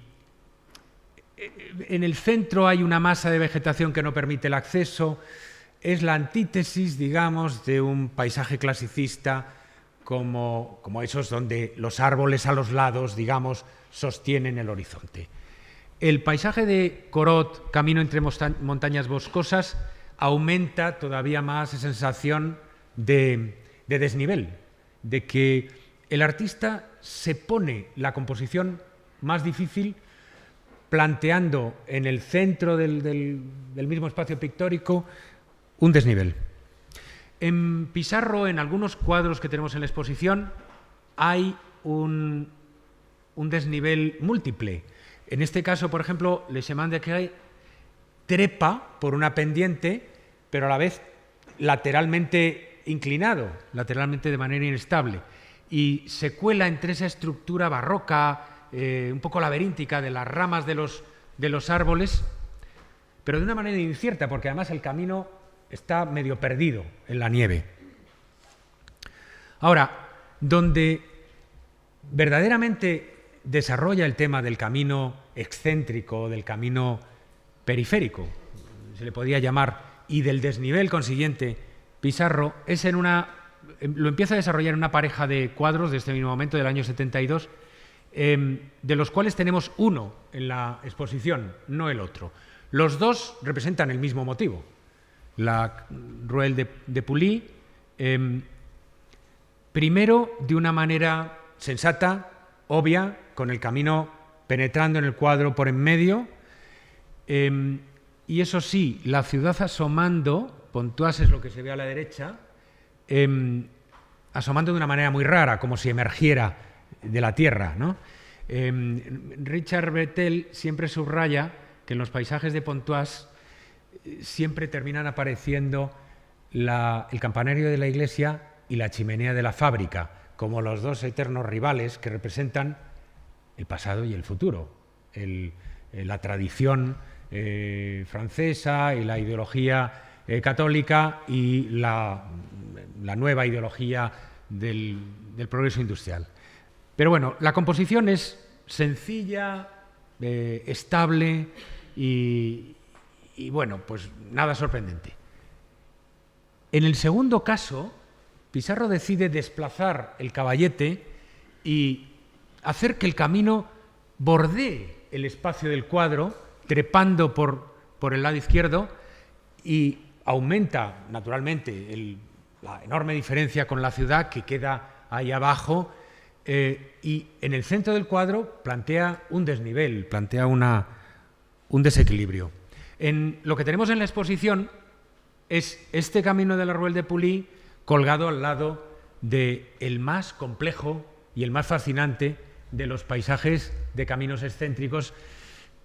en el centro hay una masa de vegetación que no permite el acceso. Es la antítesis, digamos, de un paisaje clasicista como esos donde los árboles a los lados, digamos, sostienen el horizonte. El paisaje de Corot, camino entre montañas boscosas, aumenta todavía más esa sensación de desnivel, de que el artista se pone la composición más difícil planteando en el centro del mismo espacio pictórico un desnivel. En Pissarro, en algunos cuadros que tenemos en la exposición, hay un desnivel múltiple. En este caso, por ejemplo, Le Chemin de Quay trepa por una pendiente, pero a la vez lateralmente inclinado, lateralmente de manera inestable, y se cuela entre esa estructura barroca, un poco laberíntica de las ramas de los árboles, pero de una manera incierta, porque además el camino está medio perdido en la nieve. Ahora, donde verdaderamente desarrolla el tema del camino excéntrico, del camino periférico, se le podría llamar, y del desnivel consiguiente, Pissarro lo empieza a desarrollar en una pareja de cuadros de este mismo momento, del año 72, de los cuales tenemos uno en la exposición, no el otro. Los dos representan el mismo motivo. La Ruelle de Pouilly, primero de una manera sensata, obvia, con el camino penetrando en el cuadro por en medio, y eso sí, la ciudad asomando, Pontoise es lo que se ve a la derecha, asomando de una manera muy rara, como si emergiera de la tierra, ¿no? Richard Bretel siempre subraya que en los paisajes de Pontoise siempre terminan apareciendo el campanario de la iglesia y la chimenea de la fábrica, como los dos eternos rivales que representan el pasado y el futuro, la tradición francesa y la ideología católica y la nueva ideología del progreso industrial. Pero bueno, la composición es sencilla, estable y bueno, pues nada sorprendente. En el segundo caso, Pissarro decide desplazar el caballete y hacer que el camino bordee el espacio del cuadro, trepando por el lado izquierdo, y aumenta naturalmente la enorme diferencia con la ciudad que queda ahí abajo, y en el centro del cuadro plantea un desnivel, plantea un desequilibrio. Lo que tenemos en la exposición es este camino de la Ruelle de Pouilly colgado al lado del más complejo y el más fascinante de los paisajes de caminos excéntricos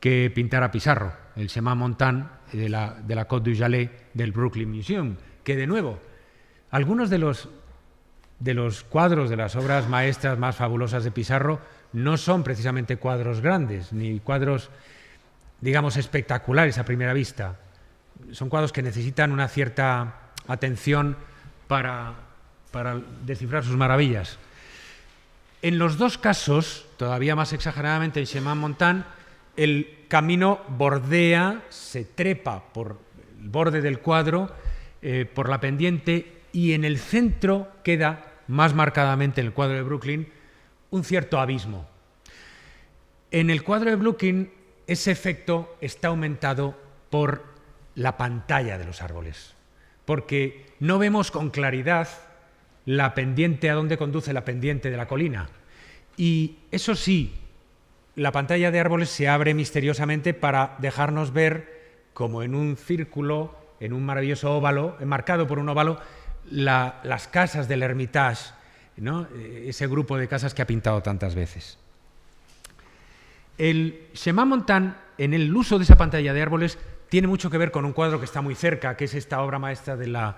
que pintara Pissarro, el Chemin Montant de la Côte du Jalais del Brooklyn Museum, que de nuevo, algunos de los cuadros de las obras maestras más fabulosas de Pissarro no son precisamente cuadros grandes, ni cuadros, digamos, espectaculares a primera vista. Son cuadros que necesitan una cierta atención para descifrar sus maravillas. En los dos casos, todavía más exageradamente en Chemin Montant, el camino bordea, se trepa por borde del cuadro por la pendiente, y en el centro queda, más marcadamente en el cuadro de Brooklyn, un cierto abismo. En el cuadro de Brooklyn ese efecto está aumentado por la pantalla de los árboles, porque no vemos con claridad la pendiente, a dónde conduce la pendiente de la colina. Y eso sí, la pantalla de árboles se abre misteriosamente para dejarnos ver, como en un círculo, en un maravilloso óvalo, enmarcado por un óvalo, las casas del Hermitage, ¿no? Ese grupo de casas que ha pintado tantas veces. El Chemin Montan, en el uso de esa pantalla de árboles, tiene mucho que ver con un cuadro que está muy cerca, que es esta obra maestra de la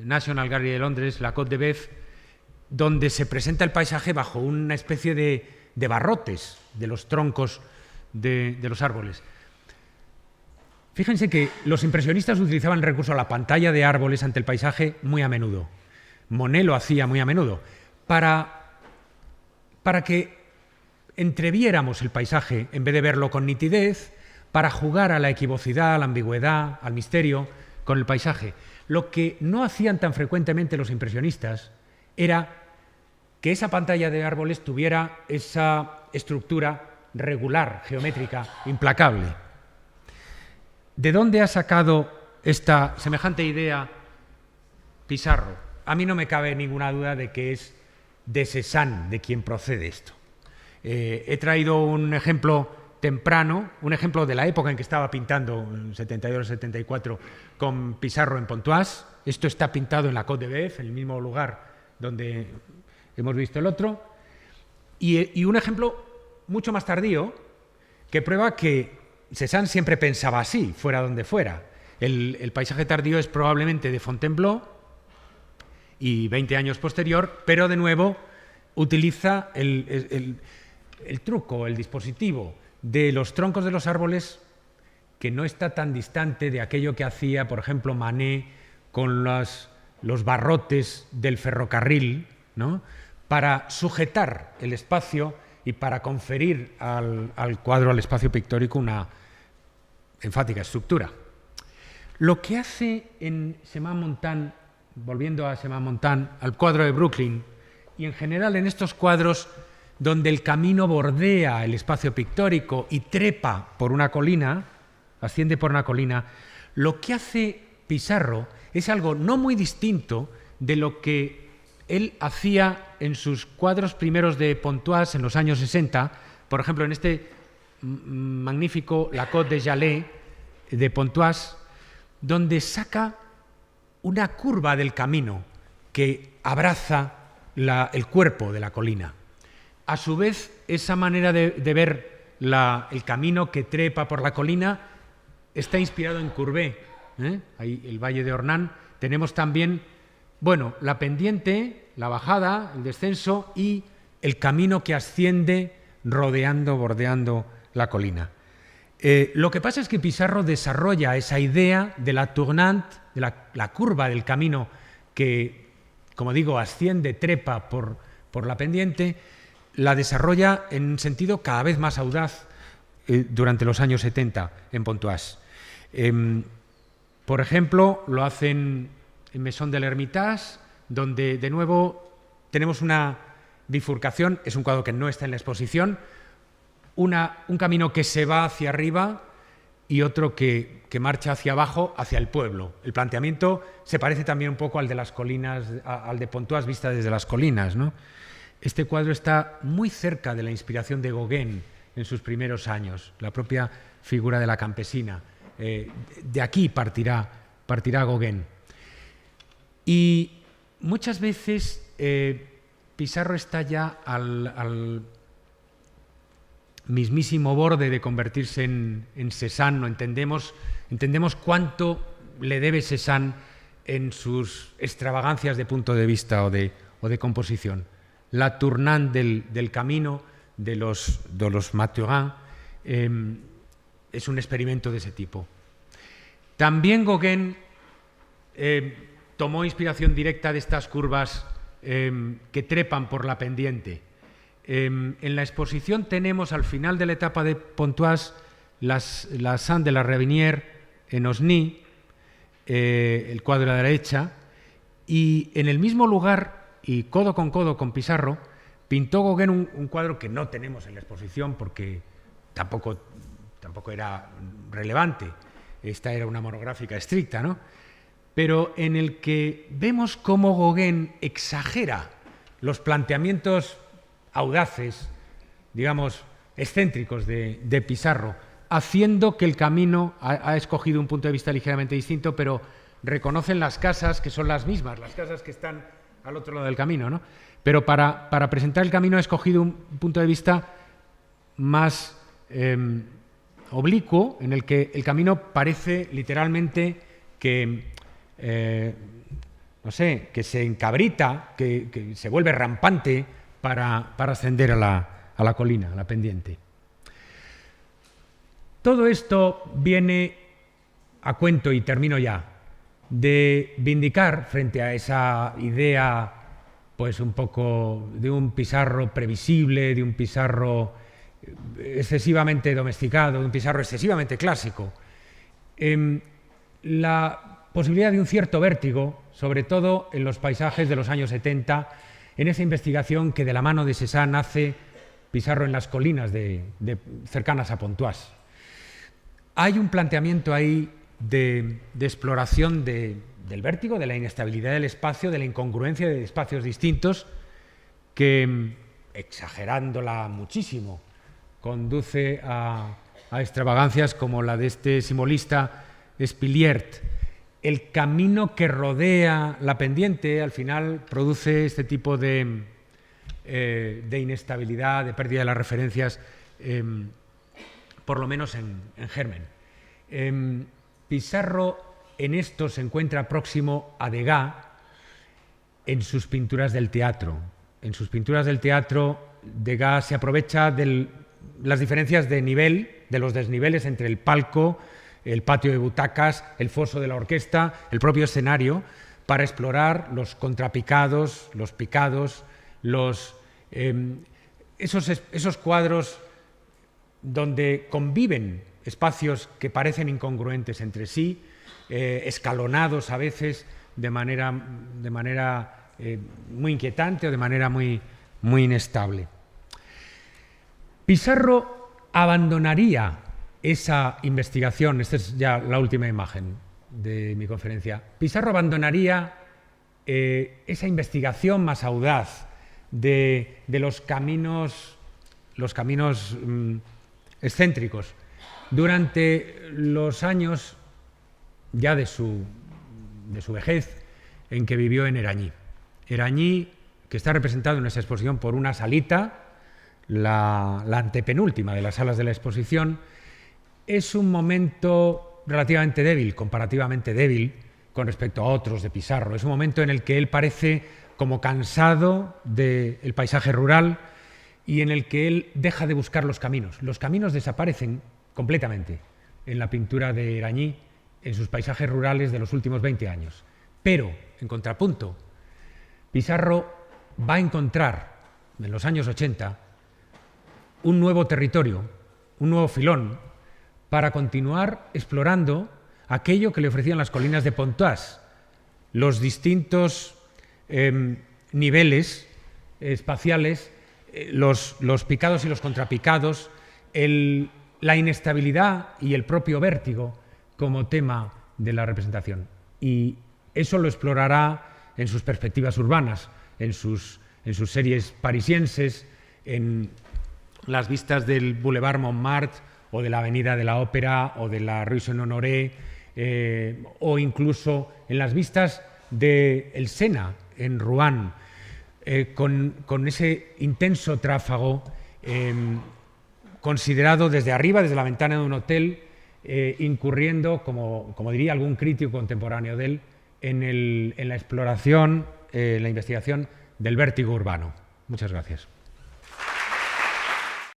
National Gallery de Londres, la Côte de Bœuf, donde se presenta el paisaje bajo una especie de barrotes de los troncos de los árboles. Fíjense que los impresionistas utilizaban el recurso a la pantalla de árboles ante el paisaje muy a menudo. Monet lo hacía muy a menudo, para que entreviéramos el paisaje en vez de verlo con nitidez, para jugar a la equivocidad, a la ambigüedad, al misterio con el paisaje. Lo que no hacían tan frecuentemente los impresionistas era que esa pantalla de árboles tuviera esa estructura regular, geométrica, implacable. ¿De dónde ha sacado esta semejante idea Pissarro? A mí no me cabe ninguna duda de que es de Cézanne de quien procede esto. He traído un ejemplo temprano, un ejemplo de la época en que estaba pintando, en 72-74, con Pissarro en Pontoise. Esto está pintado en la Côte de Bœuf, en el mismo lugar donde hemos visto el otro. Y un ejemplo mucho más tardío que prueba que Cézanne siempre pensaba así, fuera donde fuera. El paisaje tardío es probablemente de Fontainebleau y 20 años posterior, pero de nuevo utiliza el truco, el dispositivo de los troncos de los árboles, que no está tan distante de aquello que hacía, por ejemplo, Manet con los barrotes del ferrocarril, ¿no? Para sujetar el espacio y para conferir al cuadro, al espacio pictórico, una enfática estructura. Lo que hace en Chemin Montan, volviendo a Chemin Montan, al cuadro de Brooklyn, y en general en estos cuadros donde el camino bordea el espacio pictórico y trepa por una colina, asciende por una colina, lo que hace Pissarro es algo no muy distinto de lo que él hacía en sus cuadros primeros de Pontoise en los años 60, por ejemplo, en este magnífico La Côte de Jalais de Pontoise, donde saca una curva del camino que abraza el cuerpo de la colina. A su vez, esa manera de ver el camino que trepa por la colina está inspirado en Courbet, ahí el Valle de Ornán. Tenemos también, bueno, la pendiente, la bajada, el descenso y el camino que asciende rodeando, bordeando la colina. Lo que pasa es que Pissarro desarrolla esa idea de la tournante, de la curva del camino que, como digo, asciende, trepa por la pendiente, la desarrolla en un sentido cada vez más audaz durante los años 70 en Pontoise. Por ejemplo, lo hacen en Maison de l'Hermitage, donde de nuevo tenemos una bifurcación, es un cuadro que no está en la exposición, un camino que se va hacia arriba y otro que marcha hacia abajo, hacia el pueblo. El planteamiento se parece también un poco al de las colinas, al de Pontoise vista desde las colinas, ¿no? Este cuadro está muy cerca de la inspiración de Gauguin en sus primeros años, la propia figura de la campesina. De aquí partirá Gauguin. Y muchas veces Pissarro está ya al mismísimo borde de convertirse en Cézanne. No entendemos cuánto le debe Cézanne en sus extravagancias de punto de vista o de composición. La tournante del camino de los Mathurins es un experimento de ese tipo. También Gauguin tomó inspiración directa de estas curvas que trepan por la pendiente. En la exposición tenemos al final de la etapa de Pontoise la Sainte de la Ravinière en Osní, el cuadro de la derecha, y en el mismo lugar, y codo con Pissarro, pintó Gauguin un cuadro que no tenemos en la exposición porque tampoco era relevante. Esta era una monográfica estricta, ¿no? Pero en el que vemos cómo Gauguin exagera los planteamientos audaces, digamos, excéntricos de Pissarro, haciendo que el camino ha escogido un punto de vista ligeramente distinto, pero reconocen las casas que son las mismas, las casas que están al otro lado del camino, ¿no? Pero para presentar el camino ha escogido un punto de vista más oblicuo, en el que el camino parece literalmente que, no sé, que se encabrita, que se vuelve rampante para ascender a la colina, a la pendiente. Todo esto viene a cuento, y termino ya, de vindicar frente a esa idea, pues un poco de un Pissarro previsible, de un Pissarro excesivamente domesticado, de un Pissarro excesivamente clásico, la posibilidad de un cierto vértigo, sobre todo en los paisajes de los años 70, en esa investigación que de la mano de Cézanne hace Pissarro en las colinas cercanas a Pontoise. Hay un planteamiento ahí de exploración del vértigo, de la inestabilidad del espacio, de la incongruencia de espacios distintos, que, exagerándola muchísimo, conduce a extravagancias como la de este simbolista Spiliert. El camino que rodea la pendiente al final produce este tipo de inestabilidad, de pérdida de las referencias, por lo menos en germen. Pissarro en esto se encuentra próximo a Degas en sus pinturas del teatro. En sus pinturas del teatro, Degas se aprovecha de las diferencias de nivel, de los desniveles entre el palco, el patio de butacas, el foso de la orquesta, el propio escenario, para explorar los contrapicados, los picados, esos cuadros donde conviven espacios que parecen incongruentes entre sí, escalonados a veces de manera muy inquietante o de manera muy inestable. Pissarro abandonaría esa investigación, esta es ya la última imagen de mi conferencia. Pissarro abandonaría esa investigación más audaz de los caminos excéntricos durante los años ya de su vejez, en que vivió en Éragny. Éragny, que está representado en esa exposición por una salita, la antepenúltima de las salas de la exposición, es un momento relativamente débil, comparativamente débil, con respecto a otros de Pissarro. Es un momento en el que él parece como cansado del paisaje rural y en el que él deja de buscar los caminos. Los caminos desaparecen completamente en la pintura de Éragny, en sus paisajes rurales de los últimos 20 años. Pero, en contrapunto, Pissarro va a encontrar en los años 80 un nuevo territorio, un nuevo filón, para continuar explorando aquello que le ofrecían las colinas de Pontoise, los distintos niveles espaciales, los picados y los contrapicados, la inestabilidad y el propio vértigo como tema de la representación. Y eso lo explorará en sus perspectivas urbanas, en sus series parisienses, en las vistas del Boulevard Montmartre o de la Avenida de la Ópera o de la Rue Saint-Honoré, o incluso en las vistas del Sena en Rouen, con ese intenso tráfago considerado desde arriba, desde la ventana de un hotel, incurriendo, como diría algún crítico contemporáneo de él, en la exploración, la investigación del vértigo urbano. Muchas gracias.